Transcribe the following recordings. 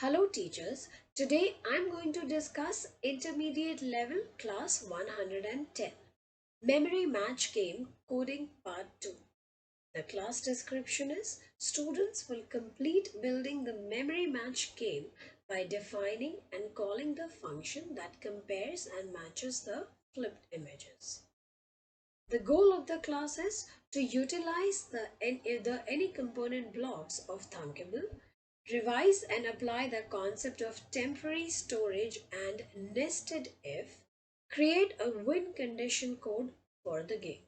Hello teachers, today I'm going to discuss intermediate level class 110 memory match game coding part 2. The class description is students will complete building the memory match game by defining and calling the function that compares and matches the flipped images. The goal of the class is to utilize the any component blocks of Thunkable, revise and apply the concept of temporary storage and nested if, create a win condition code for the game.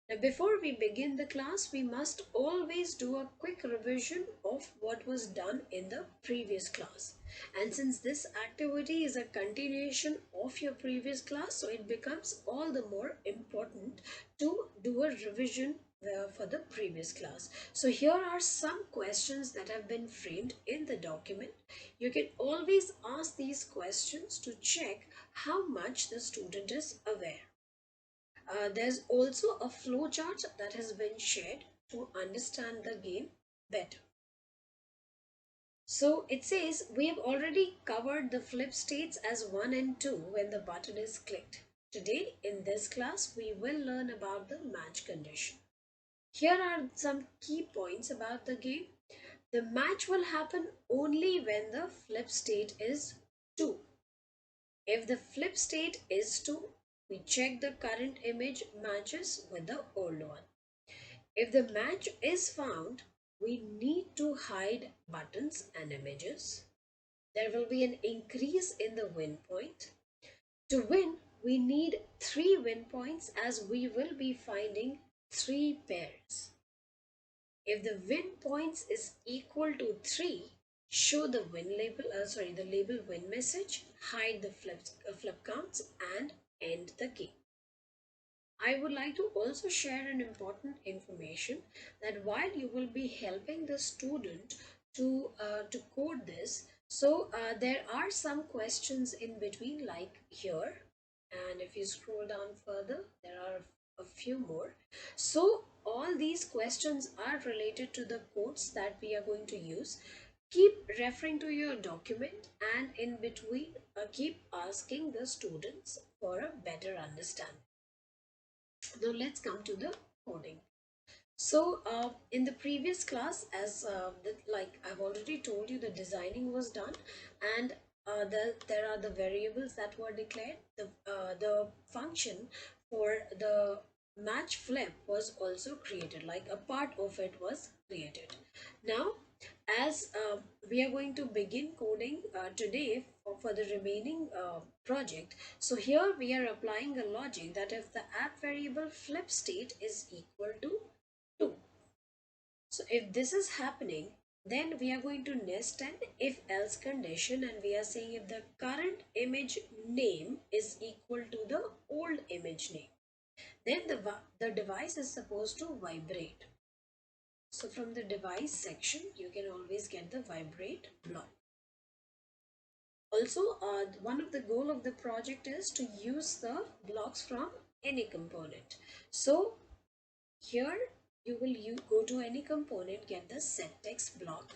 Now, before we begin the class, we must always do a quick revision of what was done in the previous class. And since this activity is a continuation of your previous class, so it becomes all the more important to do a revision for the previous class. So here are some questions that have been framed in the document. You can always ask these questions to check how much the student is aware. There's also a flowchart that has been shared to understand the game better. So it says we have already covered the flip states as 1 and 2 when the button is clicked. Today in this class we will learn about the match condition. Here are some key points about the game. The match will happen only when the flip state is 2. If the flip state is 2, we check the current image matches with the old one. If the match is found, we need to hide buttons and images. There will be an increase in the win point. To win, we need 3 win points as we will be finding 3 pairs. If the win points is equal to 3, show the the label win message, hide the flip counts and end the game. I would like to also share an important information that while you will be helping the student to code this, so there are some questions in between like here, and if you scroll down further, there are a few more. So all these questions are related to the codes that we are going to use. Keep referring to your document and in between keep asking the students for a better understanding. Now let's come to the coding. So in the previous class, as like I've already told you, the designing was done, and there are the variables that were declared. The function for the match flip was also created, like a part of it was created. Now as we are going to begin coding today for the remaining project, so here we are applying a logic that if the app variable flip state is equal to 2, so if this is happening, then we are going to nest an if else condition, and we are saying if the current image name is equal to the old image name, then the device is supposed to vibrate. So from the device section, you can always get the vibrate block. Also, one of the goal of the project is to use the blocks from any component. So here you go to any component, get the set text block,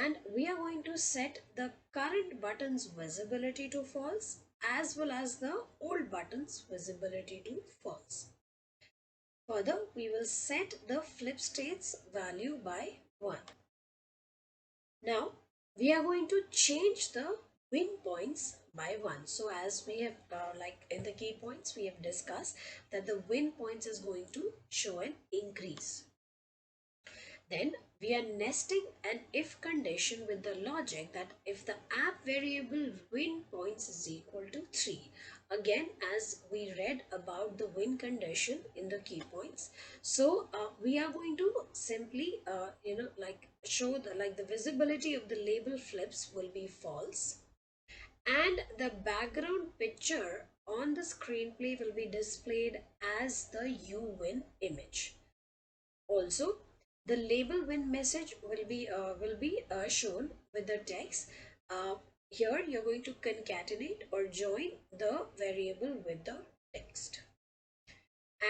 and we are going to set the current button's visibility to false as well as the old button's visibility to false. Further, we will set the flip states value by 1. Now, we are going to change the win points by 1. So as we have like in the key points, we have discussed that the win points is going to show an increase. Then we are nesting an if condition with the logic that if the app variable win points is equal to 3. Again, as we read about the win condition in the key points, so we are going to simply like show the visibility of the label flips will be false, and the background picture on the screenplay will be displayed as the uWin image. Also, the label win message will be shown with the text. Here you're going to concatenate or join the variable with the text,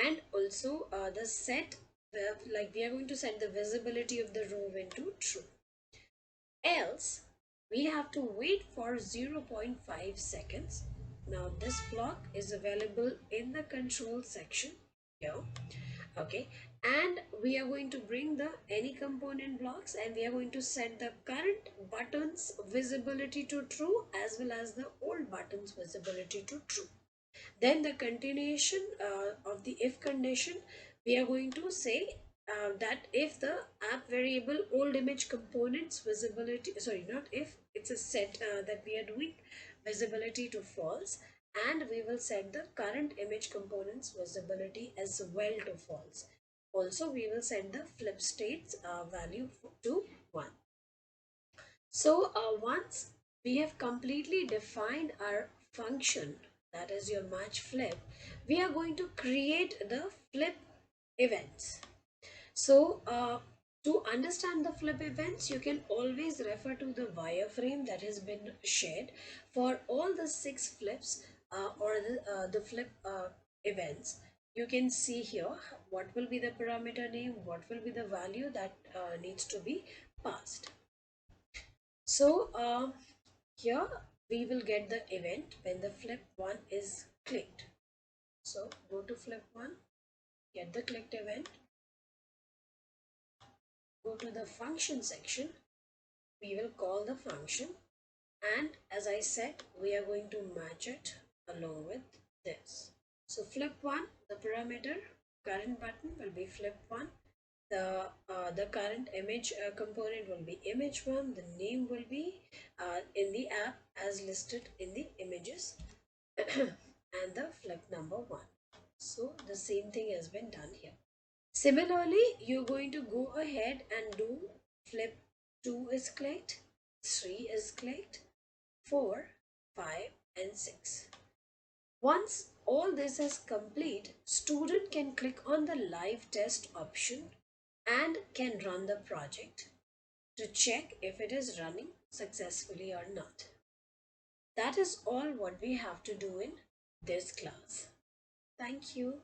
and also the set like we are going to set the visibility of the row win to true. Else, we have to wait for 0.5 seconds. Now this block is available in the control section here. Okay, and we are going to bring the any component blocks, and we are going to set the current buttons visibility to true as well as the old buttons visibility to true. Then the continuation of the if condition, we are going to say that if the app variable old image components visibility, sorry, not if, it's a set that we are doing visibility to false, and we will set the current image components visibility as well to false. Also, we will set the flip states value to 1. So once we have completely defined our function, that is your match flip, we are going to create the flip events. So to understand the flip events, you can always refer to the wireframe that has been shared for all the 6 flips or the flip events. You can see here what will be the parameter name, what will be the value that needs to be passed. So here we will get the event when the flip 1 is clicked. So go to flip 1, get the clicked event, go to the function section, we will call the function, and as I said, we are going to match it along with this. So flip 1, the parameter current button will be flip 1, the current image component will be image 1, the name will be in the app as listed in the images and the flip number 1. So the same thing has been done here. Similarly, you're going to go ahead and do flip 2 is clicked, 3 is clicked, 4, 5 and 6. Once all this is complete, student can click on the live test option and can run the project to check if it is running successfully or not. That is all what we have to do in this class. Thank you.